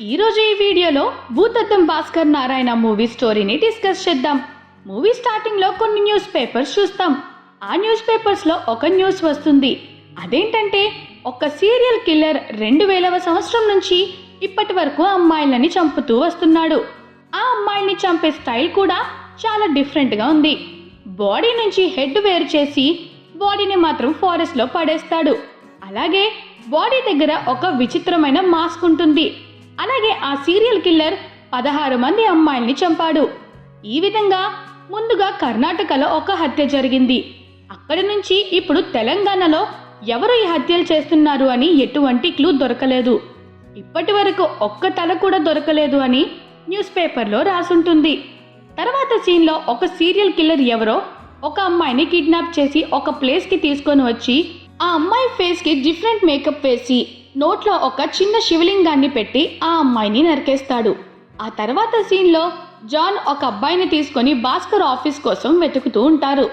ఈరోజు ఈ వీడియోలో భూతద్దం భాస్కర్ నారాయణ మూవీ స్టోరీని డిస్కస్ చేద్దాం. మూవీ స్టార్టింగ్లో కొన్ని న్యూస్ పేపర్స్ చూస్తాం. ఆ న్యూస్ పేపర్స్లో ఒక న్యూస్ వస్తుంది. అదేంటంటే ఒక సీరియల్ కిల్లర్ 2000వ సంవత్సరం నుంచి ఇప్పటి వరకు అమ్మాయిలని చంపుతూ వస్తున్నాడు. ఆ అమ్మాయిల్ని చంపే స్టైల్ కూడా చాలా డిఫరెంట్గా ఉంది. బాడీ నుంచి హెడ్ వేరు చేసి బాడీని మాత్రం ఫారెస్ట్లో పడేస్తాడు. అలాగే బాడీ దగ్గర ఒక విచిత్రమైన మాస్క్ ఉంటుంది. అలాగే ఆ సీరియల్ కిల్లర్ 16 మంది అమ్మాయిల్ని చంపాడు. ఈ విధంగా ముందుగా కర్ణాటకలో ఒక హత్య జరిగింది. అక్కడి నుంచి ఇప్పుడు తెలంగాణలో ఎవరు ఈ హత్యలు చేస్తున్నారు అని ఎటువంటి క్లూ దొరకలేదు. ఇప్పటి వరకు ఒక్క తల కూడా దొరకలేదు అని న్యూస్ పేపర్లో రాసుంటుంది. తర్వాత సీన్లో ఒక సీరియల్ కిల్లర్ ఎవరో ఒక అమ్మాయిని కిడ్నాప్ చేసి ఒక ప్లేస్కి తీసుకొని వచ్చి ఆ అమ్మాయి ఫేస్కి డిఫరెంట్ మేకప్ వేసి నోట్లో ఒక చిన్న శివలింగాన్ని పెట్టి ఆ అమ్మాయిని నరికేస్తాడు. ఆ తర్వాత సీన్లో జాన్ ఒక అబ్బాయిని తీసుకొని భాస్కర్ ఆఫీస్ కోసం వెతుకుతూ ఉంటారు.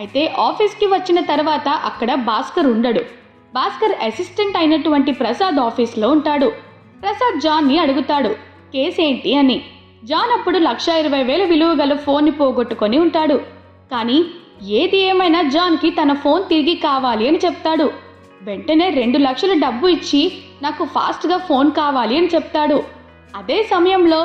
అయితే ఆఫీస్కి వచ్చిన తర్వాత అక్కడ భాస్కర్ ఉండడు. భాస్కర్ అసిస్టెంట్ అయినటువంటి ప్రసాద్ ఆఫీస్లో ఉంటాడు. ప్రసాద్ జాన్ని అడుగుతాడు కేసు ఏంటి అని. జాన్ అప్పుడు 1,20,000 విలువ గల ఫోన్ని పోగొట్టుకొని ఉంటాడు. కానీ ఏది ఏమైనా జాన్కి తన ఫోన్ తిరిగి కావాలి అని చెప్తాడు. వెంటనే 2 లక్షల డబ్బు ఇచ్చి నాకు ఫాస్ట్గా ఫోన్ కావాలి అని చెప్తాడు. అదే సమయంలో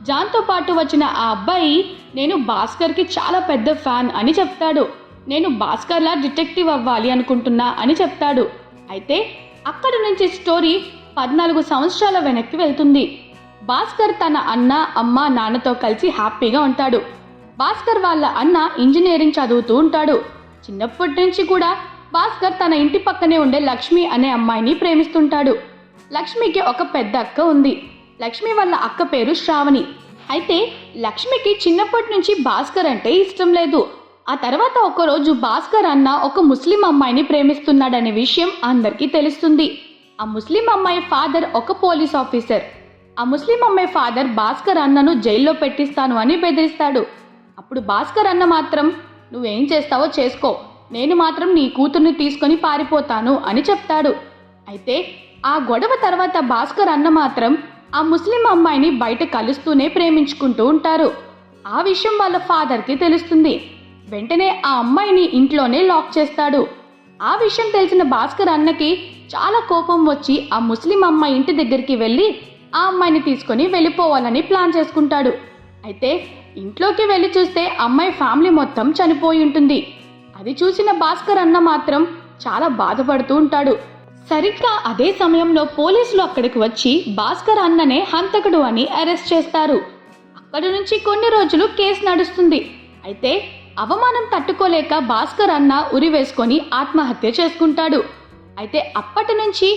జాన్తో పాటు వచ్చిన ఆ అబ్బాయి నేను భాస్కర్కి చాలా పెద్ద ఫ్యాన్ అని చెప్తాడు. నేను భాస్కర్లా డిటెక్టివ్ అవ్వాలి అనుకుంటున్నా అని చెప్తాడు. అయితే అక్కడి నుంచి స్టోరీ 14 సంవత్సరాల వెనక్కి వెళ్తుంది. భాస్కర్ తన అన్న అమ్మ నాన్నతో కలిసి హ్యాపీగా ఉంటాడు. భాస్కర్ వాళ్ళ అన్న ఇంజనీరింగ్ చదువుతూ ఉంటాడు. చిన్నప్పటి నుంచి కూడా భాస్కర్ తన ఇంటి పక్కనే ఉండే లక్ష్మి అనే అమ్మాయిని ప్రేమిస్తుంటాడు. లక్ష్మికి ఒక పెద్ద అక్క ఉంది. లక్ష్మి వాళ్ళ అక్క పేరు శ్రావణి. అయితే లక్ష్మికి చిన్నప్పటి నుంచి భాస్కర్ అంటే ఇష్టం లేదు. ఆ తర్వాత ఒకరోజు భాస్కర్ అన్న ఒక ముస్లిం అమ్మాయిని ప్రేమిస్తున్నాడనే విషయం అందరికీ తెలుస్తుంది. ఆ ముస్లిం అమ్మాయి ఫాదర్ ఒక పోలీస్ ఆఫీసర్. ఆ ముస్లిం అమ్మాయి ఫాదర్ భాస్కర్ అన్నను జైల్లో పెట్టిస్తాను అని బెదిరిస్తాడు. అప్పుడు భాస్కర్ అన్న మాత్రం నువ్వేం చేస్తావో చేసుకో, నేను మాత్రం నీ కూతుర్ని తీసుకొని పారిపోతాను అని చెప్తాడు. అయితే ఆ గొడవ తర్వాత భాస్కర్ అన్న మాత్రం ఆ ముస్లిం అమ్మాయిని బయట కలుస్తూనే ప్రేమించుకుంటూ ఉంటారు. ఆ విషయం వాళ్ళ ఫాదర్కి తెలుస్తుంది. వెంటనే ఆ అమ్మాయిని ఇంట్లోనే లాక్ చేస్తాడు. ఆ విషయం తెలిసిన భాస్కర్ అన్నకి చాలా కోపం వచ్చి ఆ ముస్లిం అమ్మాయి ఇంటి దగ్గరికి వెళ్ళి ఆ అమ్మాయిని తీసుకొని వెళ్ళిపోవాలని ప్లాన్ చేసుకుంటాడు. అయితే ఇంట్లోకి వెళ్ళి చూస్తే అమ్మాయి ఫ్యామిలీ మొత్తం చనిపోయి ఉంటుంది. అది చూసిన భాస్కర్ అన్న మాత్రం చాలా బాధపడుతూ ఉంటాడు. సరిగ్గా అదే సమయంలో పోలీసులు అక్కడికి వచ్చి భాస్కర్ అన్ననే హంతకుడు అని అరెస్ట్ చేస్తారు. అక్కడి నుంచి కొన్ని రోజులు కేసు నడుస్తుంది. అయితే అవమానం తట్టుకోలేక భాస్కర్ అన్న ఉరి వేసుకొని ఆత్మహత్య చేసుకుంటాడు. అయితే అప్పటి నుంచి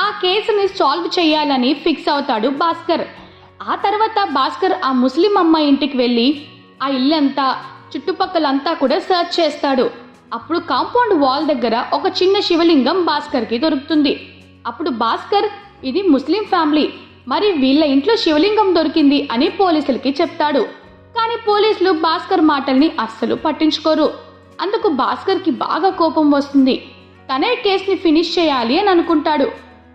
ఆ కేసుని సాల్వ్ చేయాలని ఫిక్స్ అవుతాడు భాస్కర్. ఆ తర్వాత భాస్కర్ ఆ ముస్లిం అమ్మాయి ఇంటికి వెళ్ళి ఆ ఇల్లంతా చుట్టుపక్కలంతా కూడా సర్చ్ చేస్తాడు. అప్పుడు కాంపౌండ్ వాల్ దగ్గర ఒక చిన్న శివలింగం భాస్కర్కి దొరుకుతుంది. అప్పుడు భాస్కర్ ఇది ముస్లిం ఫ్యామిలీ, మరి వీళ్ళ ఇంట్లో శివలింగం దొరికింది అని పోలీసులకి చెప్తాడు. కానీ పోలీసులు భాస్కర్ మాటల్ని అస్సలు పట్టించుకోరు. అందుకు భాస్కర్కి బాగా కోపం వస్తుంది. తనే కేసుని ఫినిష్ చేయాలి అని అనుకుంటాడు.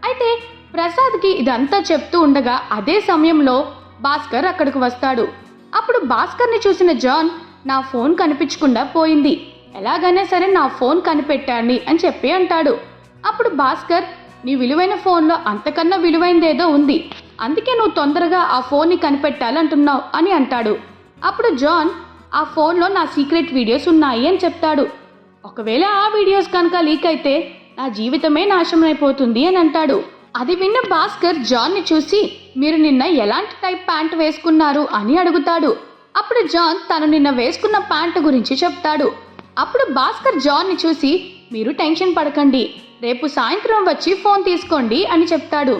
అయితే ప్రసాద్కి ఇదంతా చెప్తూ ఉండగా అదే సమయంలో భాస్కర్ అక్కడికి వస్తాడు. అప్పుడు భాస్కర్ని చూసిన జాన్ నా ఫోన్ కనిపించకుండా పోయింది, ఎలాగైనా సరే నా ఫోన్ కనిపెట్టాలి అని చెప్పి అంటాడు. అప్పుడు భాస్కర్ నీ విలువైన ఫోన్లో అంతకన్నా విలువైనదేదో ఉంది, అందుకే నువ్వు తొందరగా ఆ ఫోన్ని కనిపెట్టాలంటున్నావు అని అంటాడు. అప్పుడు జాన్ ఆ ఫోన్లో నా సీక్రెట్ వీడియోస్ ఉన్నాయి అని చెప్తాడు. ఒకవేళ ఆ వీడియోస్ కనుక లీక్ అయితే నా జీవితమే నాశనం అయిపోతుంది అని అంటాడు. అది విన్న భాస్కర్ జాన్ని చూసి మీరు నిన్న ఎలాంటి టైప్ ప్యాంట్ వేసుకున్నారు అని అడుగుతాడు. అప్పుడు జాన్ తను నిన్న వేసుకున్న ప్యాంట్ గురించి చెప్తాడు. అప్పుడు భాస్కర్ జాన్ని చూసి మీరు టెన్షన్ పడకండి, రేపు సాయంత్రం వచ్చి ఫోన్ తీసుకోండి అని చెప్తాడు.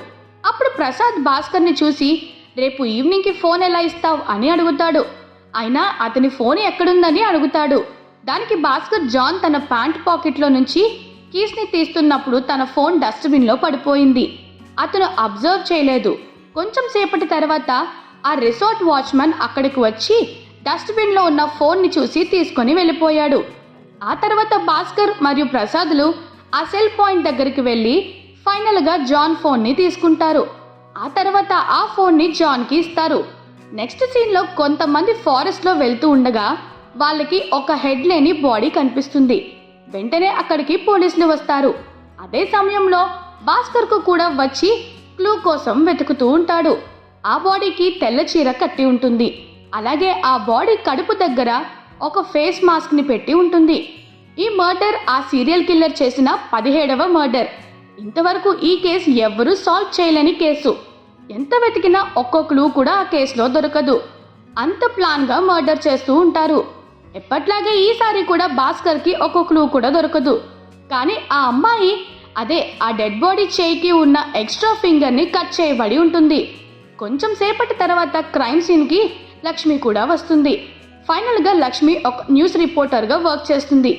అప్పుడు ప్రసాద్ భాస్కర్ని చూసి రేపు ఈవినింగ్కి ఫోన్ ఎలా ఇస్తావు అని అడుగుతాడు. అయినా అతని ఫోన్ ఎక్కడుందని అడుగుతాడు. దానికి భాస్కర్ జాన్ తన ప్యాంట్ పాకెట్లో నుంచి కీస్ని తీస్తున్నప్పుడు తన ఫోన్ డస్ట్బిన్లో పడిపోయింది. అతను అబ్జర్వ్ చేయలేదు. కొంచెం సేపటి తర్వాత ఆ రిసార్ట్ వాచ్మెన్ అక్కడికి వచ్చి డస్ట్బిన్లో ఉన్న ఫోన్ని చూసి తీసుకొని వెళ్ళిపోయాడు. ఆ తర్వాత భాస్కర్ మరియు ప్రసాద్లు ఆ సెల్ పాయింట్ దగ్గరికి వెళ్ళి ఫైనల్గా జాన్ ఫోన్ని తీసుకుంటారు. ఆ తర్వాత ఆ ఫోన్ని జాన్కి ఇస్తారు. నెక్స్ట్ సీన్లో కొంతమంది ఫారెస్ట్లో వెళ్తూ ఉండగా వాళ్ళకి ఒక హెడ్ లేని బాడీ కనిపిస్తుంది. వెంటనే అక్కడికి పోలీసులు వస్తారు. అదే సమయంలో భాస్కర్కు కూడా వచ్చి క్లూ కోసం వెతుకుతూ ఉంటాడు. ఆ బాడీకి తెల్ల చీర కట్టి ఉంటుంది. అలాగే ఆ బాడీ కడుపు దగ్గర ఒక ఫేస్ మాస్క్ని పెట్టి ఉంటుంది. ఈ మర్డర్ ఆ సీరియల్ కిల్లర్ చేసిన 17వ మర్డర్. ఇంతవరకు ఈ కేసు ఎవ్వరూ సాల్వ్ చేయలేని కేసు. ఎంత వెతికినా ఒక్కో క్లూ కూడా ఆ కేసులో దొరకదు. అంత ప్లాన్గా మర్డర్ చేస్తూ ఉంటారు. ఎప్పట్లాగే ఈసారి కూడా భాస్కర్కి ఒక్కో క్లూ కూడా దొరకదు. కానీ ఆ అమ్మాయి ఆ డెడ్ బాడీ చేయికి ఉన్న ఎక్స్ట్రా ఫింగర్ని కట్ చేయబడి ఉంటుంది. కొంచెం సేపటి తర్వాత క్రైమ్ సీన్కి లక్ష్మి కూడా వస్తుంది. ఫైనల్గా లక్ష్మి ఒక న్యూస్ రిపోర్టర్గా వర్క్ చేస్తుంది.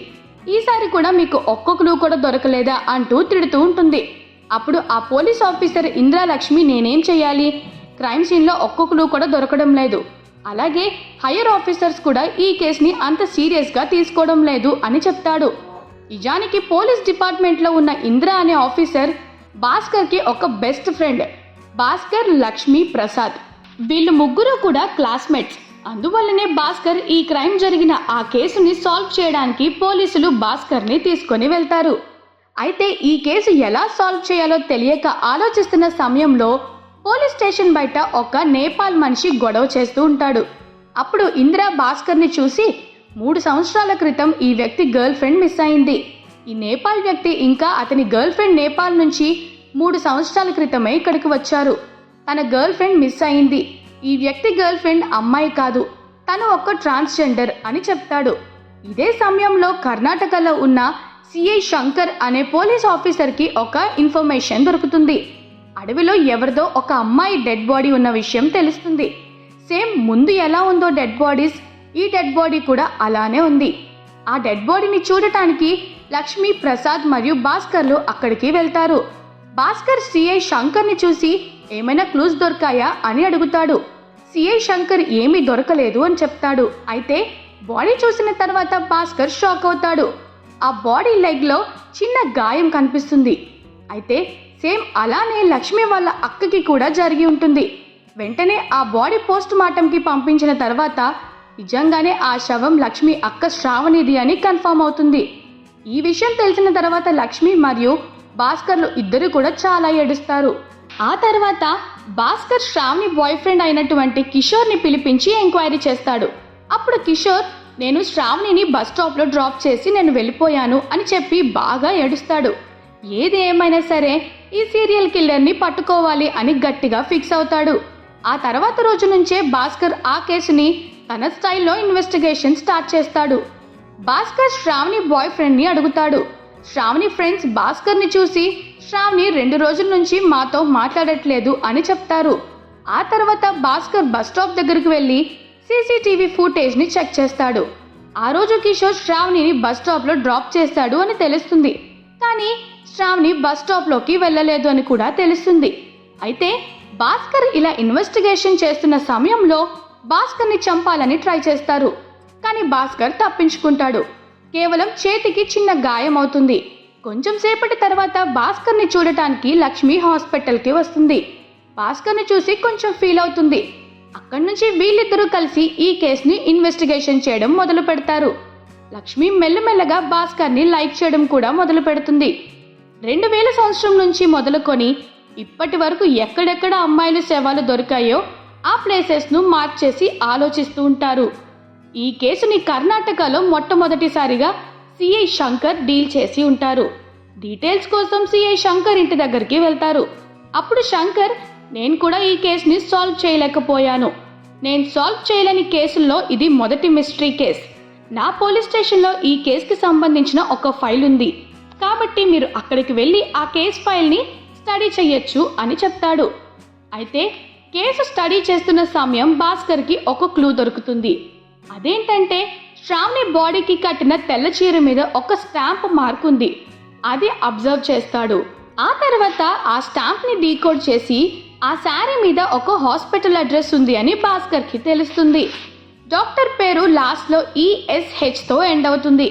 ఈసారి కూడా మీకు ఒక్క క్లూ కూడా దొరకలేదా అంటూ తిడుతూ ఉంటుంది. అప్పుడు ఆ పోలీస్ ఆఫీసర్ ఇంద్రాలక్ష్మి నేనేం చేయాలి, క్రైమ్ సీన్లో ఒక్క క్లూ కూడా దొరకడం లేదు, అలాగే హయ్యర్ ఆఫీసర్స్ కూడా ఈ కేసుని అంత సీరియస్గా తీసుకోవడం లేదు అని చెప్తాడు. నిజానికి పోలీస్ డిపార్ట్మెంట్లో ఉన్న ఇంద్ర అనే ఆఫీసర్ భాస్కర్కి ఒక బెస్ట్ ఫ్రెండ్. భాస్కర్, లక్ష్మి, ప్రసాద్ వీళ్ళు ముగ్గురు కూడా క్లాస్మేట్స్. అందువల్లనే భాస్కర్ ఈ క్రైమ్ జరిగిన ఆ కేసుని సాల్వ్ చేయడానికి పోలీసులు భాస్కర్ని తీసుకొని వెళ్తారు. అయితే ఈ కేసు ఎలా సాల్వ్ చేయాలో తెలియక ఆలోచిస్తున్న సమయంలో పోలీస్ స్టేషన్ బయట ఒక నేపాల్ మనిషి గొడవ చేస్తూ ఉంటాడు. అప్పుడు ఇంద్ర భాస్కర్ని చూసి 3 సంవత్సరాల క్రితం ఈ వ్యక్తి గర్ల్ ఫ్రెండ్ మిస్ అయింది. ఈ నేపాల్ వ్యక్తి ఇంకా అతని గర్ల్ ఫ్రెండ్ నేపాల్ నుంచి 3 సంవత్సరాల క్రితమే ఇక్కడికి వచ్చారు. తన గర్ల్ ఫ్రెండ్ మిస్ అయింది. ఈ వ్యక్తి గర్ల్ ఫ్రెండ్ అమ్మాయి కాదు, తను ఒక ట్రాన్స్జెండర్ అని చెప్తాడు. ఇదే సమయంలో కర్ణాటకలో ఉన్న సిఐ శంకర్ అనే పోలీస్ ఆఫీసర్కి ఒక ఇన్ఫర్మేషన్ దొరుకుతుంది. అడవిలో ఎవరిదో ఒక అమ్మాయి డెడ్ బాడీ ఉన్న విషయం తెలుస్తుంది. సేమ్ ముందు ఎలా ఉందో డెడ్ బాడీస్, ఈ డెడ్ బాడీ కూడా అలానే ఉంది. ఆ డెడ్ బాడీని చూడటానికి లక్ష్మి, ప్రసాద్ మరియు భాస్కర్లు అక్కడికి వెళ్తారు. భాస్కర్ సిఐ శంకర్ని చూసి ఏమైనా క్లూస్ దొరికాయా అని అడుగుతాడు. సిఐ శంకర్ ఏమీ దొరకలేదు అని చెప్తాడు. అయితే బాడీ చూసిన తర్వాత భాస్కర్ షాక్ అవుతాడు. ఆ బాడీ లెగ్లో చిన్న గాయం కనిపిస్తుంది. అయితే సేమ్ అలానే లక్ష్మి వాళ్ళ అక్కకి కూడా జరిగి ఉంటుంది. వెంటనే ఆ బాడీ పోస్ట్ మార్టంకి పంపించిన తర్వాత నిజంగానే ఆ శవం లక్ష్మి అక్క శ్రావణిది అని కన్ఫర్మ్ అవుతుంది. ఈ విషయం తెలిసిన తర్వాత లక్ష్మి మరియు భాస్కర్లు ఇద్దరు కూడా చాలా ఏడుస్తారు. ఆ తర్వాత భాస్కర్ శ్రావణి బాయ్ ఫ్రెండ్ అయినటువంటి కిషోర్ని పిలిపించి ఎంక్వైరీ చేస్తాడు. అప్పుడు కిషోర్ నేను శ్రావణిని బస్ స్టాప్లో డ్రాప్ చేసి నేను వెళ్ళిపోయాను అని చెప్పి బాగా ఏడుస్తాడు. ఏది ఏమైనా సరే ఈ సీరియల్ కిల్లర్ని పట్టుకోవాలి అని గట్టిగా ఫిక్స్ అవుతాడు. ఆ తర్వాత రోజు నుంచే భాస్కర్ ఆ కేసుని తన స్టైల్లో ఇన్వెస్టిగేషన్ స్టార్ట్ చేస్తాడు. భాస్కర్ శ్రావణి బాయ్ ఫ్రెండ్ని అడుగుతాడు. శ్రావణి ఫ్రెండ్స్ భాస్కర్ని చూసి శ్రావణి 2 రోజుల నుంచి మాతో మాట్లాడట్లేదు అని చెప్తారు. ఆ తర్వాత భాస్కర్ బస్ స్టాప్ దగ్గరికి వెళ్ళి సీసీటీవీ ఫుటేజ్ని చెక్ చేస్తాడు. ఆ రోజు కిషోర్ శ్రావణిని బస్ స్టాప్లో డ్రాప్ చేశాడు అని తెలుస్తుంది. కానీ శ్రావణి బస్ స్టాప్లోకి వెళ్ళలేదు అని కూడా తెలుస్తుంది. అయితే భాస్కర్ ఇలా ఇన్వెస్టిగేషన్ చేస్తున్న సమయంలో భాస్కర్ని చంపాలని ట్రై చేస్తారు. కానీ భాస్కర్ తప్పించుకుంటాడు. కేవలం చేతికి చిన్న గాయం అవుతుంది. కొంచెం సేపటి తర్వాత భాస్కర్ని చూడటానికి లక్ష్మి హాస్పిటల్కి వస్తుంది. భాస్కర్ని చూసి కొంచెం ఫీల్ అవుతుంది. అక్కడి నుంచి వీళ్ళిద్దరూ కలిసి ఈ కేసుని ఇన్వెస్టిగేషన్ చేయడం మొదలు పెడతారు. లక్ష్మి మెల్లమెల్లగా భాస్కర్ని లైక్ చేయడం కూడా మొదలు పెడుతుంది. 2000 సంవత్సరం నుంచి మొదలుకొని ఇప్పటి వరకు ఎక్కడెక్కడ అమ్మాయిల శవాలు దొరికాయో ఆ ప్లేసెస్ను మార్చేసి ఆలోచిస్తూ ఉంటారు. ఈ కేసుని కర్ణాటకలో మొట్టమొదటిసారిగా సిఐ శంకర్ డీల్ చేసి ఉంటారు. డీటెయిల్స్ కోసం సిఐ శంకర్ ఇంటి దగ్గరికి వెళ్తారు. అప్పుడు శంకర్ నేను కూడా ఈ కేసుని సాల్వ్ చేయలేకపోయాను. నేను సాల్వ్ చేయలేని కేసుల్లో ఇది మొదటి మిస్టరీ కేస్. నా పోలీస్ స్టేషన్లో ఈ కేసుకి సంబంధించిన ఒక ఫైల్ ఉంది. కాబట్టి మీరు అక్కడికి వెళ్ళి ఆ కేస్ ఫైల్ని స్టడీ చేయొచ్చు అని చెప్తాడు. అయితే కేసు స్టడీ చేస్తున్న సమయం భాస్కర్కి ఒక క్లూ దొరుకుతుంది. అదేంటంటే శ్రావణి బాడీకి కట్టిన తెల్ల చీర మీద ఒక స్టాంప్ మార్క్ ఉంది. అది అబ్జర్వ్ చేస్తాడు. ఆ తర్వాత ఆ స్టాంప్ని డీకోడ్ చేసి ఆ శారీ మీద ఒక హాస్పిటల్ అడ్రస్ ఉంది అని భాస్కర్కి తెలుస్తుంది. డాక్టర్ పేరు లాస్ట్లో ESHతో ఎండ్ అవుతుంది.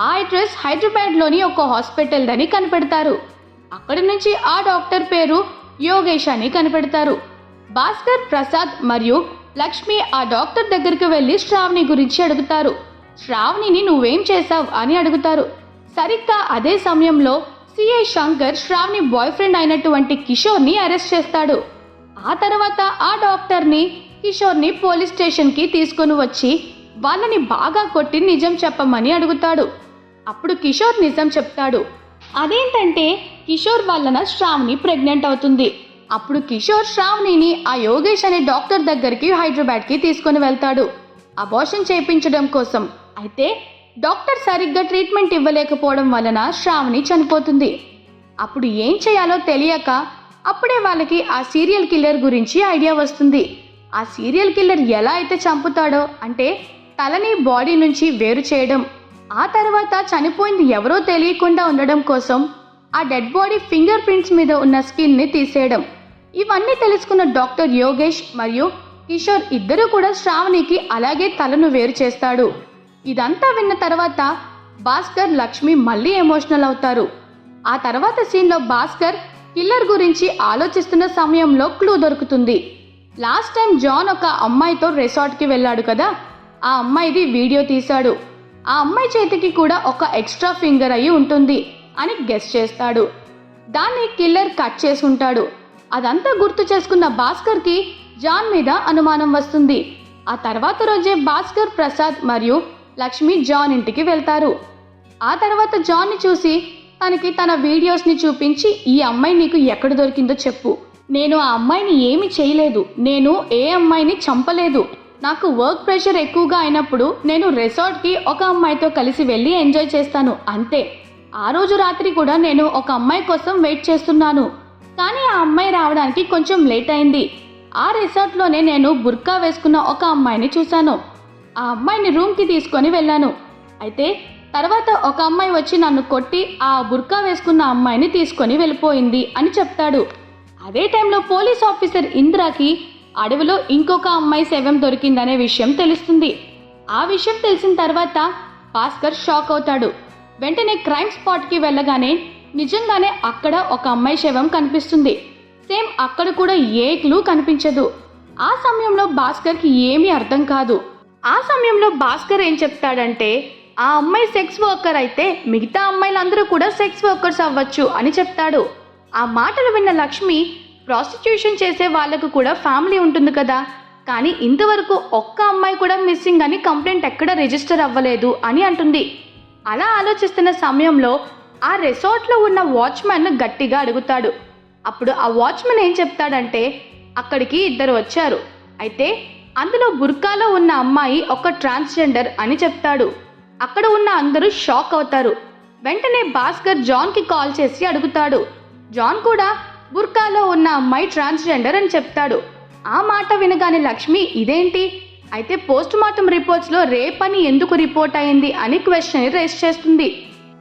ఆ అడ్రస్ హైదరాబాద్లోని ఒక హాస్పిటల్ అని కనిపెడతారు. అక్కడి నుంచి ఆ డాక్టర్ పేరు యోగేష్ అని కనిపెడతారు. భాస్కర్, ప్రసాద్ మరియు లక్ష్మి ఆ డాక్టర్ దగ్గరికి వెళ్ళి శ్రావణి గురించి అడుగుతారు. శ్రావణిని నువ్వేం చేశావు అని అడుగుతారు. సరిగ్గా అదే సమయంలో CI Shankar Shravani boyfriend అయినటువంటి కిషోర్ని అరెస్ట్ చేస్తాడు. ఆ తర్వాత ఆ డాక్టర్ని, కిషోర్ని పోలీస్ స్టేషన్కి తీసుకొని వచ్చి వాళ్ళని బాగా కొట్టి నిజం చెప్పమని అడుగుతాడు. అప్పుడు కిషోర్ నిజం చెప్తాడు. అదేంటంటే కిషోర్ వలన శ్రావణి ప్రెగ్నెంట్ అవుతుంది. అప్పుడు కిషోర్ శ్రావణిని ఆ యోగేష్ అనే డాక్టర్ దగ్గరికి హైదరాబాద్కి తీసుకొని వెళ్తాడు అబార్షన్ చేయించడం కోసం. అయితే డాక్టర్ సరిగ్గా ట్రీట్మెంట్ ఇవ్వలేకపోవడం వలన శ్రావణి చనిపోతుంది. అప్పుడు ఏం చేయాలో తెలియక అప్పుడే వాళ్ళకి ఆ సీరియల్ కిల్లర్ గురించి ఐడియా వస్తుంది. ఆ సీరియల్ కిల్లర్ ఎలా అయితే చంపుతాడో అంటే తలని బాడీ నుంచి వేరు చేయడం, ఆ తర్వాత చనిపోయింది ఎవరో తెలియకుండా ఉండడం కోసం ఆ డెడ్ బాడీ ఫింగర్ ప్రింట్స్ మీద ఉన్న స్కిన్ని తీసేయడం. ఇవన్నీ తెలుసుకున్న డాక్టర్ యోగేష్ మరియు కిషోర్ ఇద్దరూ కూడా శ్రావణికి అలాగే తలను వేరు చేస్తాడు. ఇదంతా విన్న తర్వాత భాస్కర్, లక్ష్మి మళ్ళీ ఎమోషనల్ అవుతారు. ఆ తర్వాత సీన్లో భాస్కర్ కిల్లర్ గురించి ఆలోచిస్తున్న సమయంలో క్లూ దొరుకుతుంది. లాస్ట్ టైం జాన్ ఒక అమ్మాయితో రిసార్ట్కి వెళ్ళాడు కదా, ఆ అమ్మాయిది వీడియో తీశాడు. ఆ అమ్మాయి చేతికి కూడా ఒక ఎక్స్ట్రా ఫింగర్ అయి ఉంటుంది అని గెస్ చేస్తాడు. దాన్ని కిల్లర్ కట్ చేసి ఉంటాడు. అదంతా గుర్తు చేసుకున్న భాస్కర్కి జాన్ మీద అనుమానం వస్తుంది. ఆ తర్వాత రోజే భాస్కర్, ప్రసాద్ మరియు లక్ష్మి జాన్ ఇంటికి వెళ్తారు. ఆ తర్వాత జాన్ని చూసి తనకి తన వీడియోస్ని చూపించి, ఈ అమ్మాయి నీకు ఎక్కడ దొరికిందో చెప్పు. నేను ఆ అమ్మాయిని ఏమీ చేయలేదు, నేను ఏ అమ్మాయిని చంపలేదు. నాకు వర్క్ ప్రెషర్ ఎక్కువగా అయినప్పుడు నేను రిసార్ట్కి ఒక అమ్మాయితో కలిసి వెళ్ళి ఎంజాయ్ చేస్తాను అంతే. ఆ రోజు రాత్రి కూడా నేను ఒక అమ్మాయి కోసం వెయిట్ చేస్తున్నాను, కానీ ఆ అమ్మాయి రావడానికి కొంచెం లేట్ అయింది. ఆ రిసార్ట్లోనే నేను బుర్కా వేసుకున్న ఒక అమ్మాయిని చూశాను. ఆ అమ్మాయిని రూమ్కి తీసుకొని వెళ్ళాను. అయితే తర్వాత ఒక అమ్మాయి వచ్చి నన్ను కొట్టి ఆ బుర్కా వేసుకున్న అమ్మాయిని తీసుకొని వెళ్ళిపోయింది అని చెప్తాడు. అదే టైంలో పోలీస్ ఆఫీసర్ ఇంద్రాకి అడవిలో ఇంకొక అమ్మాయి శవం దొరికిందనే విషయం తెలుస్తుంది. ఆ విషయం తెలిసిన తర్వాత భాస్కర్ షాక్ అవుతాడు. వెంటనే క్రైమ్ స్పాట్కి వెళ్ళగానే నిజంగానే అక్కడ ఒక అమ్మాయి శవం కనిపిస్తుంది. సేమ్ అక్కడ కూడా ఏ క్లూ కనిపించదు. ఆ సమయంలో భాస్కర్కి ఏమీ అర్థం కాదు. ఆ సమయంలో భాస్కర్ ఏం చెప్తాడంటే, ఆ అమ్మాయి సెక్స్ వర్కర్ అయితే మిగతా అమ్మాయిలందరూ కూడా సెక్స్ వర్కర్స్ అవ్వచ్చు అని చెప్తాడు. ఆ మాటలు విన్న లక్ష్మి, ప్రాస్టిట్యూషన్ చేసే వాళ్లకు కూడా ఫ్యామిలీ ఉంటుంది కదా, కానీ ఇంతవరకు ఒక్క అమ్మాయి కూడా మిస్సింగ్ అని కంప్లైంట్ ఎక్కడ రిజిస్టర్ అవ్వలేదు అని అంటుంది. అలా ఆలోచిస్తున్న సమయంలో ఆ రిసార్ట్లో ఉన్న వాచ్మెన్ గట్టిగా అడుగుతాడు. అప్పుడు ఆ వాచ్మెన్ ఏం చెప్తాడంటే, అక్కడికి ఇద్దరు వచ్చారు, అయితే అందులో బుర్కాలో ఉన్న అమ్మాయి ఒక ట్రాన్స్జెండర్ అని చెప్తాడు. అక్కడ ఉన్న అందరూ షాక్ అవుతారు. వెంటనే భాస్కర్ జాన్కి కాల్ చేసి అడుగుతాడు. జాన్ కూడా బుర్కాలో ఉన్న అమ్మాయి ట్రాన్స్జెండర్ అని చెప్తాడు. ఆ మాట వినగానే లక్ష్మి, ఇదేంటి, అయితే పోస్ట్ మార్టం రిపోర్ట్స్లో రేప్ అని ఎందుకు రిపోర్ట్ అయింది అని క్వశ్చన్ రేస్ చేస్తుంది.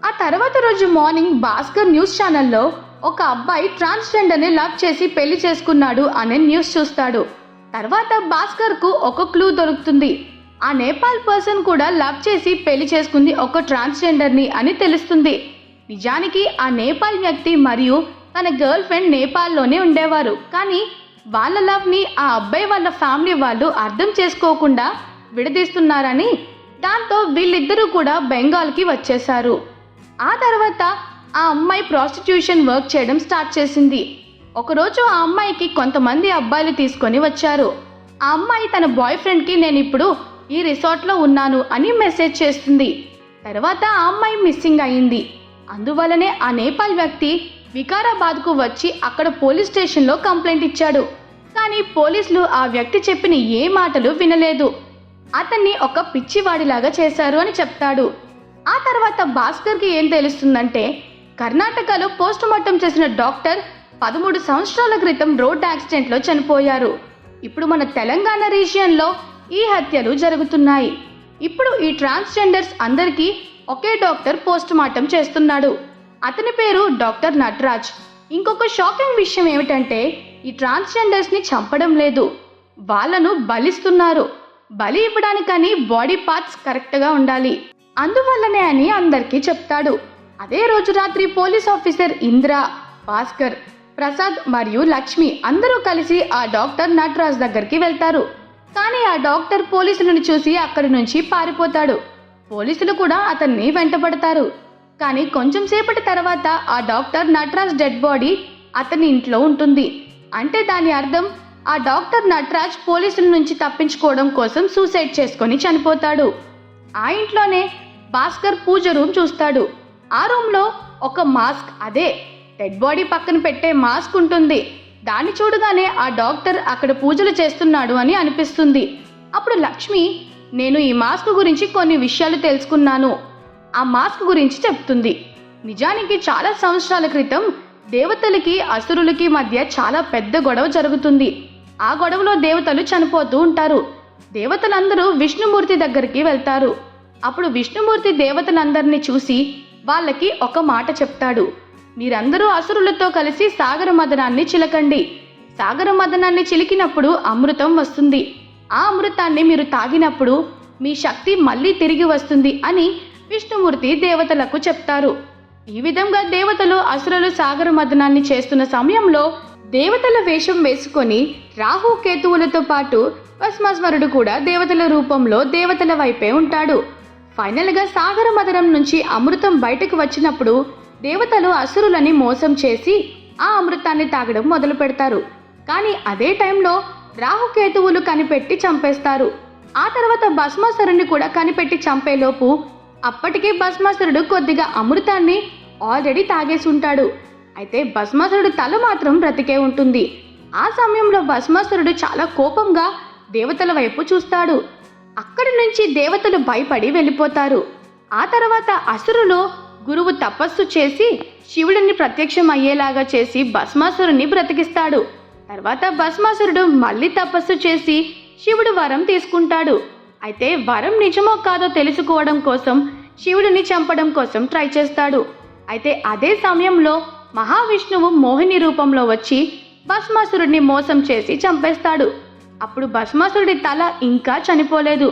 ఆ తర్వాత రోజు మార్నింగ్ భాస్కర్ న్యూస్ ఛానల్లో ఒక అబ్బాయి ట్రాన్స్జెండర్ని లవ్ చేసి పెళ్లి చేసుకున్నాడు అనే న్యూస్ చూస్తాడు. తర్వాత భాస్కర్కు ఒక క్లూ దొరుకుతుంది. ఆ నేపాల్ పర్సన్ కూడా లవ్ చేసి పెళ్లి చేసుకుంది ఒక ట్రాన్స్జెండర్ని అని తెలుస్తుంది. నిజానికి ఆ నేపాల్ వ్యక్తి మరియు తన గర్ల్ ఫ్రెండ్ నేపాల్లోనే ఉండేవారు, కానీ వాళ్ళ లవ్ని ఆ అబ్బాయి వాళ్ళ ఫ్యామిలీ వాళ్ళు అర్థం చేసుకోకుండా విడదీస్తున్నారని, దాంతో వీళ్ళిద్దరూ కూడా బెంగాల్కి వచ్చేశారు. ఆ తర్వాత ఆ అమ్మాయి ప్రాస్టిట్యూషన్ వర్క్ చేయడం స్టార్ట్ చేసింది. ఒకరోజు ఆ అమ్మాయికి కొంతమంది అబ్బాయిలు తీసుకొని వచ్చారు. ఆ అమ్మాయి తన బాయ్ ఫ్రెండ్కి నేను ఇప్పుడు ఈ రిసార్ట్లో ఉన్నాను అని మెసేజ్ చేస్తుంది. తర్వాత ఆ అమ్మాయి మిస్సింగ్ అయింది. అందువల్లనే ఆ నేపాల్ వ్యక్తి వికారాబాద్కు వచ్చి అక్కడ పోలీస్ స్టేషన్లో కంప్లైంట్ ఇచ్చాడు. కానీ పోలీసులు ఆ వ్యక్తి చెప్పిన ఏ మాటలు వినలేదు. అతన్ని ఒక పిచ్చివాడిలాగా చేశారు అని చెప్తాడు. ఆ తర్వాత భాస్కర్కి ఏం తెలుస్తుందంటే, కర్ణాటకలో పోస్ట్ మార్టం చేసిన డాక్టర్ 13 సంవత్సరాల క్రితం రోడ్ యాక్సిడెంట్లో చనిపోయారు. ఇప్పుడు మన తెలంగాణ రీజియన్లో ఈ హత్యలు జరుగుతున్నాయి. ఇప్పుడు ఈ ట్రాన్స్జెండర్స్ అందరికీ ఒకే డాక్టర్ పోస్ట్ మార్టం చేస్తున్నాడు. అతని పేరు డాక్టర్ నటరాజ్. ఇంకొక షాకింగ్ విషయం ఏమిటంటే, ఈ ట్రాన్స్జెండర్స్ని చంపడం లేదు, వాళ్ళను బలిస్తున్నారు. బలి ఇవ్వడానికని బాడీ పార్ట్స్ కరెక్ట్గా ఉండాలి, అందువల్లనే అని అందరికీ చెప్తాడు. అదే రోజు రాత్రి పోలీస్ ఆఫీసర్ ఇంద్ర, భాస్కర్ ప్రసాద్ మరియు లక్ష్మి అందరూ కలిసి ఆ డాక్టర్ నటరాజ్ దగ్గరికి వెళ్తారు. కానీ ఆ డాక్టర్ పోలీసులను చూసి అక్కడి నుంచి పారిపోతాడు. పోలీసులు కూడా అతన్ని వెంటపడతారు. కానీ కొంచెం సేపటి తర్వాత ఆ డాక్టర్ నటరాజ్ డెడ్ బాడీ అతని ఇంట్లో ఉంటుంది. అంటే దాని అర్థం ఆ డాక్టర్ నటరాజ్ పోలీసుల నుంచి తప్పించుకోవడం కోసం సూసైడ్ చేసుకొని చనిపోతాడు. ఆ ఇంట్లోనే భాస్కర్ పూజ రూమ్ చూస్తాడు. ఆ రూమ్లో ఒక మాస్క్, అదే డెడ్ బాడీ పక్కన పెట్టే మాస్క్ ఉంటుంది. దాన్ని చూడగానే ఆ డాక్టర్ అక్కడ పూజలు చేస్తున్నాడు అని అనిపిస్తుంది. అప్పుడు లక్ష్మి, నేను ఈ మాస్క్ గురించి కొన్ని విషయాలు తెలుసుకున్నాను. ఆ మాస్క్ గురించి చెప్తుంది. నిజానికి చాలా సంవత్సరాల క్రితం దేవతలకి అసురులకి మధ్య చాలా పెద్ద గొడవ జరుగుతుంది. ఆ గొడవలో దేవతలు చనిపోతూ ఉంటారు. దేవతలందరూ విష్ణుమూర్తి దగ్గరికి వెళ్తారు. అప్పుడు విష్ణుమూర్తి దేవతలందరినీ చూసి వాళ్ళకి ఒక మాట చెప్తాడు. మీరందరూ అసురులతో కలిసి సాగర మదనాన్ని చిలకండి. సాగర మదనాన్ని చిలికినప్పుడు అమృతం వస్తుంది. ఆ అమృతాన్ని మీరు తాగినప్పుడు మీ శక్తి మళ్ళీ తిరిగి వస్తుంది అని విష్ణుమూర్తి దేవతలకు చెప్తారు. ఈ విధంగా దేవతలు అసురులు సాగర మదనాన్ని చేస్తున్న సమయంలో దేవతల వేషం వేసుకొని రాహు కేతువులతో పాటు భస్మాసురుడు కూడా దేవతల రూపంలో దేవతల వైపే ఉంటాడు. ఫైనల్గా సాగర మదనం నుంచి అమృతం బయటకు వచ్చినప్పుడు దేవతలు అసురులని మోసం చేసి ఆ అమృతాన్ని తాగడం మొదలు పెడతారు. కానీ అదే టైంలో రాహుకేతువులు కనిపెట్టి చంపేస్తారు. ఆ తర్వాత భస్మాసురుడిని కూడా కనిపెట్టి చంపేలోపు అప్పటికే భస్మాసురుడు కొద్దిగా అమృతాన్ని ఆల్రెడీ తాగేసి ఉంటాడు. అయితే భస్మాసురుడు తల మాత్రం బ్రతికే ఉంటుంది. ఆ సమయంలో భస్మాసురుడు చాలా కోపంగా దేవతల వైపు చూస్తాడు. అక్కడి నుంచి దేవతలు భయపడి వెళ్ళిపోతారు. ఆ తర్వాత అసురులు గురువు తపస్సు చేసి శివుడిని ప్రత్యక్షం అయ్యేలాగా చేసి భస్మాసురుడిని బ్రతికిస్తాడు. తర్వాత భస్మాసురుడు మళ్ళీ తపస్సు చేసి శివుడు వరం తీసుకుంటాడు. అయితే వరం నిజమో కాదో తెలుసుకోవడం కోసం శివుడిని చంపడం కోసం ట్రై చేస్తాడు. అయితే అదే సమయంలో మహావిష్ణువు మోహిని రూపంలో వచ్చి భస్మాసురుడిని మోసం చేసి చంపేస్తాడు. అప్పుడు భస్మాసురుడి తల ఇంకా చనిపోలేదు.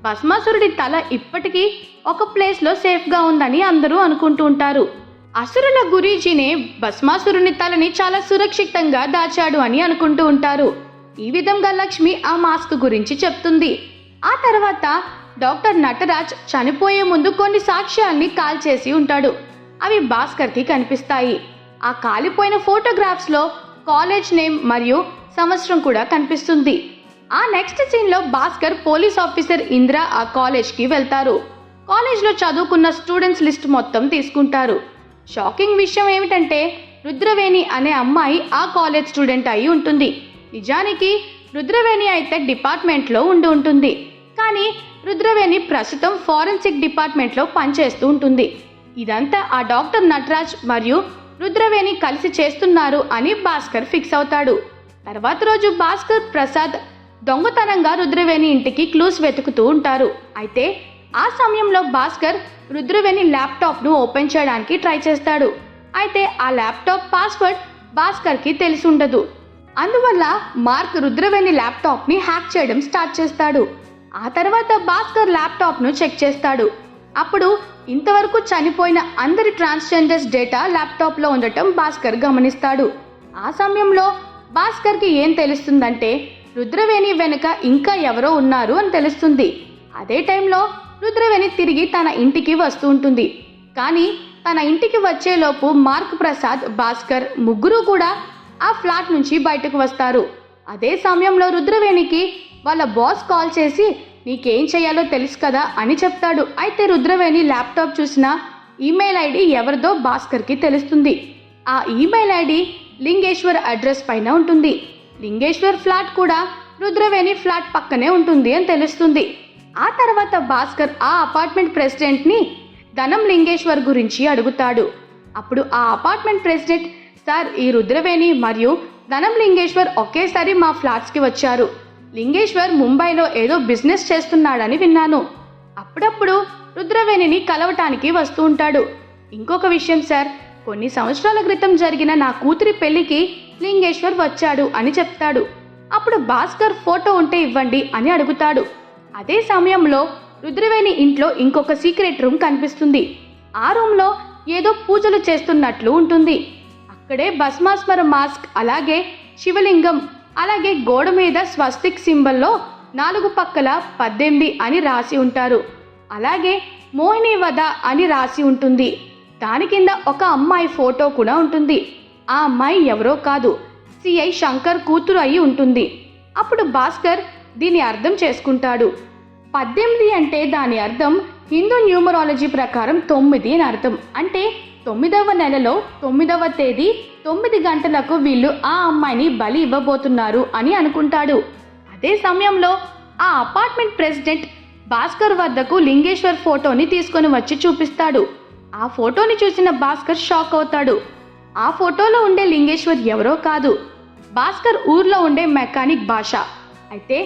భస్మాసురుడి తల ఇప్పటికీ ఒక ప్లేస్లో సేఫ్గా ఉందని అందరూ అనుకుంటూ ఉంటారు. అసురుల గురీజీనే భస్మాసురుని తలని చాలా సురక్షితంగా దాచాడు అని అనుకుంటూ ఉంటారు. ఈ విధంగా లక్ష్మి ఆ మాస్క్ గురించి చెప్తుంది. ఆ తర్వాత డాక్టర్ నటరాజ్ చనిపోయే ముందు కొన్ని సాక్ష్యాల్ని కాల్చేసి ఉంటాడు. అవి భాస్కర్కి కనిపిస్తాయి. ఆ కాలిపోయిన ఫోటోగ్రాఫ్స్లో కాలేజ్ నేమ్ మరియు సంవత్సరం కూడా కనిపిస్తుంది. ఆ నెక్స్ట్ సీన్లో భాస్కర్ పోలీస్ ఆఫీసర్ ఇంద్ర ఆ కాలేజ్కి వెళ్తారు. కాలేజ్లో చదువుకున్న స్టూడెంట్స్ లిస్ట్ మొత్తం తీసుకుంటారు. షాకింగ్ విషయం ఏమిటంటే రుద్రవేణి అనే అమ్మాయి ఆ కాలేజ్ స్టూడెంట్ అయి ఉంటుంది. నిజానికి రుద్రవేణి అయితే డిపార్ట్మెంట్లో ఉండి ఉంటుంది. కానీ రుద్రవేణి ప్రస్తుతం ఫారెన్సిక్ డిపార్ట్మెంట్లో పనిచేస్తూ ఉంటుంది. ఇదంతా ఆ డాక్టర్ నటరాజ్ మరియు రుద్రవేణి కలిసి చేస్తున్నారు అని భాస్కర్ ఫిక్స్ అవుతాడు. తర్వాత రోజు భాస్కర్, ప్రసాద్ దొంగతనంగా రుద్రవేణి ఇంటికి క్లూస్ వెతుకుతూ ఉంటారు. అయితే ఆ సమయంలో భాస్కర్ రుద్రవేణి ల్యాప్టాప్ను ఓపెన్ చేయడానికి ట్రై చేస్తాడు. అయితే ఆ ల్యాప్టాప్ పాస్వర్డ్ భాస్కర్కి తెలిసి ఉండదు. అందువల్ల మార్క్ రుద్రవేణి ల్యాప్టాప్ని హ్యాక్ చేయడం స్టార్ట్ చేస్తాడు. ఆ తర్వాత భాస్కర్ ల్యాప్టాప్ను చెక్ చేస్తాడు. అప్పుడు ఇంతవరకు చనిపోయిన అందరి ట్రాన్స్జెండర్స్ డేటా ల్యాప్టాప్లో ఉండటం భాస్కర్ గమనిస్తాడు. ఆ సమయంలో భాస్కర్కి ఏం తెలుస్తుందంటే రుద్రవేణి వెనుక ఇంకా ఎవరో ఉన్నారు అని తెలుస్తుంది. అదే టైంలో రుద్రవేణి తిరిగి తన ఇంటికి వస్తూ ఉంటుంది. కానీ తన ఇంటికి వచ్చేలోపు మార్క్, ప్రసాద్, భాస్కర్ ముగ్గురు కూడా ఆ ఫ్లాట్ నుంచి బయటకు వస్తారు. అదే సమయంలో రుద్రవేణికి వాళ్ళ బాస్ కాల్ చేసి నీకేం చేయాలో తెలుసు కదా అని చెప్తాడు. అయితే రుద్రవేణి ల్యాప్టాప్ చూసిన ఈమెయిల్ ఐడి ఎవరిదో భాస్కర్కి తెలుస్తుంది. ఆ ఈమెయిల్ ఐడి లింగేశ్వర్ అడ్రస్ పైన ఉంటుంది. లింగేశ్వర్ ఫ్లాట్ కూడా రుద్రవేణి ఫ్లాట్ పక్కనే ఉంటుంది అని తెలుస్తుంది. ఆ తర్వాత భాస్కర్ ఆ అపార్ట్మెంట్ ప్రెసిడెంట్ని ధనం లింగేశ్వర్ గురించి అడుగుతాడు. అప్పుడు ఆ అపార్ట్మెంట్ ప్రెసిడెంట్, సార్, ఈ రుద్రవేణి మరియు ధనం లింగేశ్వర్ ఒకేసారి మా ఫ్లాట్స్కి వచ్చారు. లింగేశ్వర్ ముంబైలో ఏదో బిజినెస్ చేస్తున్నాడని విన్నాను. అప్పుడప్పుడు రుద్రవేణిని కలవటానికి వస్తూ ఉంటాడు. ఇంకొక విషయం సార్, కొన్ని సంవత్సరాల క్రితం జరిగిన నా కూతురి పెళ్లికి లింగేశ్వర్ వచ్చాడు అని చెప్తాడు. అప్పుడు భాస్కర్ ఫోటో ఉంటే ఇవ్వండి అని అడుగుతాడు. అదే సమయంలో రుద్రవేణి ఇంట్లో ఇంకొక సీక్రెట్ రూమ్ కనిపిస్తుంది. ఆ రూమ్లో ఏదో పూజలు చేస్తున్నట్లు ఉంటుంది. అక్కడే భస్మాస్మర మాస్క్, అలాగే శివలింగం, అలాగే గోడ మీద స్వస్తిక్ సింబల్లో 4 పక్కల 18 అని రాసి ఉంటారు. అలాగే మోహిని వధ అని రాసి ఉంటుంది. దాని కింద ఒక అమ్మాయి ఫోటో కూడా ఉంటుంది. ఆ అమ్మాయి ఎవరో కాదు, సిఐ శంకర్ కూతురు అయి ఉంటుంది. అప్పుడు భాస్కర్ దీని అర్థం చేసుకుంటాడు. 18 అంటే దాని అర్థం హిందూ న్యూమరాలజీ ప్రకారం 9 అని అర్థం. అంటే 9వ నెలలో 9వ తేదీ 9 గంటలకు వీళ్ళు ఆ అమ్మాయిని బలి ఇవ్వబోతున్నారు అని అనుకుంటాడు. అదే సమయంలో ఆ అపార్ట్మెంట్ ప్రెసిడెంట్ భాస్కర్ వద్దకు లింగేశ్వర్ ఫోటోని తీసుకొని వచ్చి చూపిస్తాడు. ఆ ఫోటోని చూసిన భాస్కర్ షాక్ అవుతాడు. ఆ ఫోటోలో ఉండే లింగేశ్వర్ ఎవరో కాదు, భాస్కర్ ఊర్లో ఉండే మెకానిక్ భాష. అయితే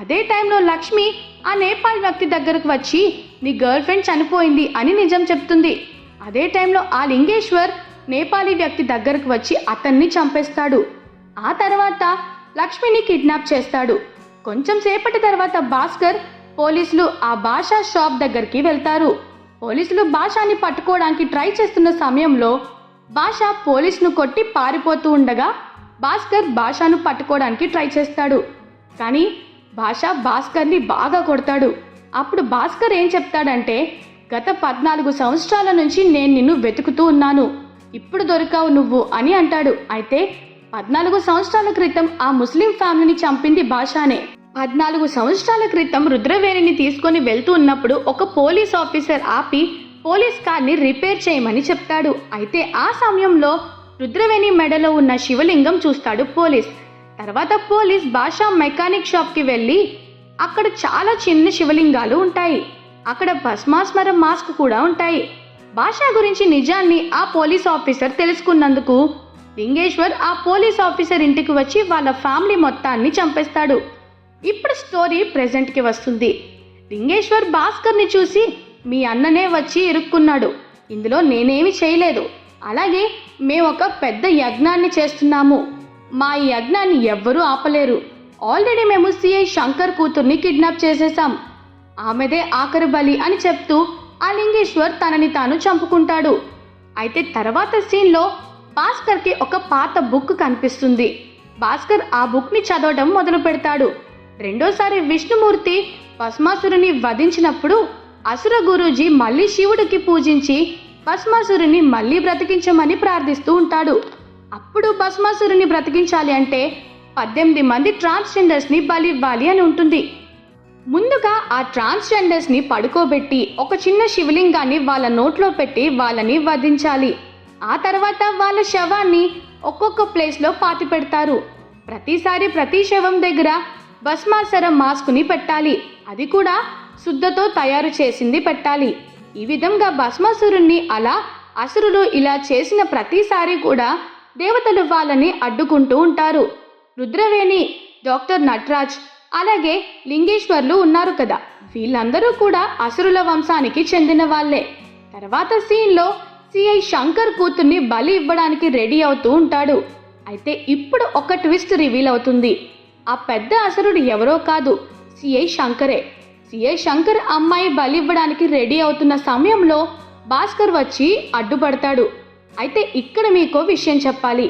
అదే టైంలో లక్ష్మి ఆ నేపాల్ వ్యక్తి దగ్గరకు వచ్చి నీ గర్ల్ ఫ్రెండ్ చనిపోయింది అని నిజం చెప్తుంది. అదే టైంలో ఆ లింగేశ్వర్ నేపాలీ వ్యక్తి దగ్గరకు వచ్చి అతన్ని చంపేస్తాడు. ఆ తర్వాత లక్ష్మిని కిడ్నాప్ చేస్తాడు. కొంచెం సేపటి తర్వాత భాస్కర్, పోలీసులు ఆ భాషా షాప్ దగ్గరికి వెళ్తారు. పోలీసులు భాషాని పట్టుకోవడానికి ట్రై చేస్తున్న సమయంలో భాష పోలీసును కొట్టి పారిపోతూ ఉండగా భాస్కర్ భాషను పట్టుకోవడానికి ట్రై చేస్తాడు. కానీ భాస్కర్ని బాగా కొడతాడు. అప్పుడు భాస్కర్ ఏం చెప్తాడంటే, గత 14 సంవత్సరాల నుంచి నేను నిన్ను వెతుకుతూ ఉన్నాను, ఇప్పుడు దొరికావు నువ్వు అని అంటాడు. అయితే 14 సంవత్సరాల క్రితం ఆ ముస్లిం ఫ్యామిలీని చంపింది భాషానే. 14 సంవత్సరాల క్రితం రుద్రవేణిని తీసుకొని వెళ్తూ ఉన్నప్పుడు ఒక పోలీస్ ఆఫీసర్ ఆపి పోలీస్ కార్ని రిపేర్ చేయమని చెప్తాడు. అయితే ఆ సమయంలో రుద్రవేణి మెడలో ఉన్న శివలింగం చూస్తాడు పోలీస్. తర్వాత పోలీస్ భాషా మెకానిక్ షాప్కి వెళ్ళి అక్కడ చాలా చిన్న శివలింగాలు ఉంటాయి. అక్కడ భస్మాస్మర మాస్క్ కూడా ఉంటాయి. భాషా గురించి నిజాన్ని ఆ పోలీస్ ఆఫీసర్ తెలుసుకున్నందుకు లింగేశ్వర్ ఆ పోలీస్ ఆఫీసర్ ఇంటికి వచ్చి వాళ్ళ ఫ్యామిలీ మొత్తాన్ని చంపేస్తాడు. ఇప్పుడు స్టోరీ ప్రెజెంట్కి వస్తుంది. లింగేశ్వర్ భాస్కర్ని చూసి మీ అన్ననే వచ్చి ఇరుక్కున్నాడు, ఇందులో నేనేమి చేయలేదు, అలాగే మేము ఒక పెద్ద యజ్ఞాన్ని చేస్తున్నాము, మా ఈ యజ్ఞాన్ని ఎవ్వరూ ఆపలేరు, ఆల్రెడీ మేము సిఐ శంకర్ కూతుర్ని కిడ్నాప్ చేసేసాం, ఆమెదే ఆఖరి బలి అని చెప్తూ ఆ లింగేశ్వర్ తనని తాను చంపుకుంటాడు. అయితే తర్వాత సీన్లో భాస్కర్కి ఒక పాత బుక్ కనిపిస్తుంది. భాస్కర్ ఆ బుక్ని చదవడం మొదలు పెడతాడు. రెండోసారి విష్ణుమూర్తి భస్మాసురుని వధించినప్పుడు అసుర గురూజీ మళ్ళీ శివుడికి పూజించి భస్మాసురుని మళ్ళీ బ్రతికించమని ప్రార్థిస్తూ ఉంటాడు. అప్పుడు భస్మాసురుని బ్రతికించాలి అంటే 18 మంది ట్రాన్స్జెండర్స్ని బలి ఇవ్వాలి అని ఉంటుంది. ముందుగా ఆ ట్రాన్స్జెండర్స్ని పడుకోబెట్టి ఒక చిన్న శివలింగాన్ని వాళ్ళ నోట్లో పెట్టి వాళ్ళని వధించాలి. ఆ తర్వాత వాళ్ళ శవాన్ని ఒక్కొక్క ప్లేస్లో పాతి పెడతారు. ప్రతిసారి ప్రతి శవం దగ్గర భస్మాసర మాస్క్ని పెట్టాలి, అది కూడా శుద్ధతో తయారు చేసింది పెట్టాలి. ఈ విధంగా భస్మాసురుణ్ణి అలా అసురులు ఇలా చేసిన ప్రతిసారి కూడా దేవతలు వాళ్ళని అడ్డుకుంటూ ఉంటారు. రుద్రవేణి, డాక్టర్ నటరాజ్, అలాగే లింగేశ్వర్లు ఉన్నారు కదా, వీళ్ళందరూ కూడా అసురుల వంశానికి చెందిన వాళ్ళే. తర్వాత సీన్లో సిఐ శంకర్ కూతుర్ని బలి ఇవ్వడానికి రెడీ అవుతూ ఉంటాడు. అయితే ఇప్పుడు ఒక ట్విస్ట్ రివీల్ అవుతుంది. ఆ పెద్ద అసురుడు ఎవరో కాదు, సిఐ శంకరే. సిఐ శంకర్ అమ్మాయి బలి ఇవ్వడానికి రెడీ అవుతున్న సమయంలో భాస్కర్ వచ్చి అడ్డుపడతాడు. అయితే ఇక్కడ మీకో విషయం చెప్పాలి.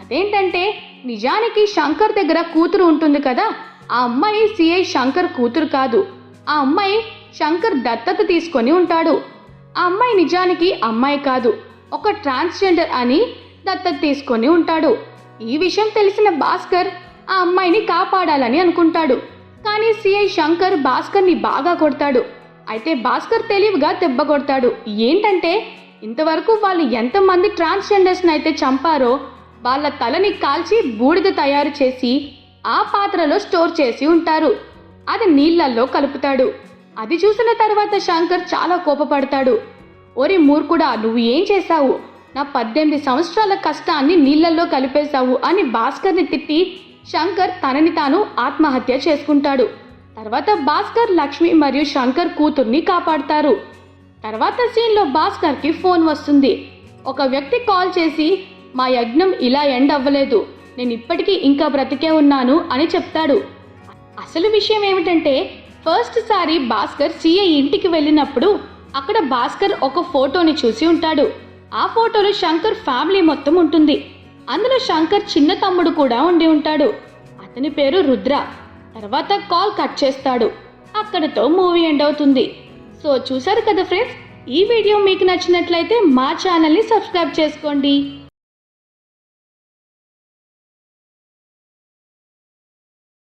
అదేంటంటే నిజానికి శంకర్ దగ్గర కూతురు ఉంటుంది కదా, ఆ అమ్మాయి సిఐ శంకర్ కూతురు కాదు. ఆ అమ్మాయి శంకర్ దత్తత తీసుకొని ఉంటాడు. ఆ అమ్మాయి నిజానికి అమ్మాయి కాదు, ఒక ట్రాన్స్జెండర్ అని దత్తత తీసుకొని ఉంటాడు. ఈ విషయం తెలిసిన భాస్కర్ ఆ అమ్మాయిని కాపాడాలని అనుకుంటాడు. కానీ సిఐ శంకర్ భాస్కర్ని బాగా కొడతాడు. అయితే భాస్కర్ తెలివిగా దెబ్బ కొడతాడు. ఏంటంటే ఇంతవరకు వాళ్ళు ఎంతమంది ట్రాన్స్జెండర్స్ని అయితే చంపారో వాళ్ళ తలని కాల్చి బూడిద తయారు చేసి ఆ పాత్రలో స్టోర్ చేసి ఉంటారు. అది నీళ్లల్లో కలుపుతాడు. అది చూసిన తర్వాత శంకర్ చాలా కోపపడతాడు. ఓరి మూర్ఖుడా, నువ్వు ఏం చేశావు? నా 18 సంవత్సరాల కష్టాన్ని నీళ్లలో కలిపేశావు అని భాస్కర్ని తిట్టి శంకర్ తనని తాను ఆత్మహత్య చేసుకుంటాడు. తర్వాత భాస్కర్ లక్ష్మి మరియు శంకర్ కూతుర్ని కాపాడతారు. తర్వాత సీన్లో భాస్కర్కి ఫోన్ వస్తుంది. ఒక వ్యక్తి కాల్ చేసి మా యజ్ఞం ఇలా ఎండ్ అవ్వలేదు, నేను ఇప్పటికీ ఇంకా బ్రతికే ఉన్నాను అని చెప్తాడు. అసలు విషయం ఏమిటంటే ఫస్ట్ సారి భాస్కర్ సిఐ ఇంటికి వెళ్ళినప్పుడు అక్కడ భాస్కర్ ఒక ఫోటోని చూసి ఉంటాడు. ఆ ఫోటోలో శంకర్ ఫ్యామిలీ మొత్తం ఉంటుంది. అందులో శంకర్ చిన్న తమ్ముడు కూడా ఉండి ఉంటాడు. అతని పేరు రుద్ర. తర్వాత కాల్ కట్ చేస్తాడు. అక్కడితో మూవీ ఎండ్ అవుతుంది. సో చూసారు కదా ఫ్రెండ్స్, ఈ వీడియో మీకు నచ్చినట్లయితే మా ఛానల్ని సబ్స్క్రైబ్ చేసుకోండి.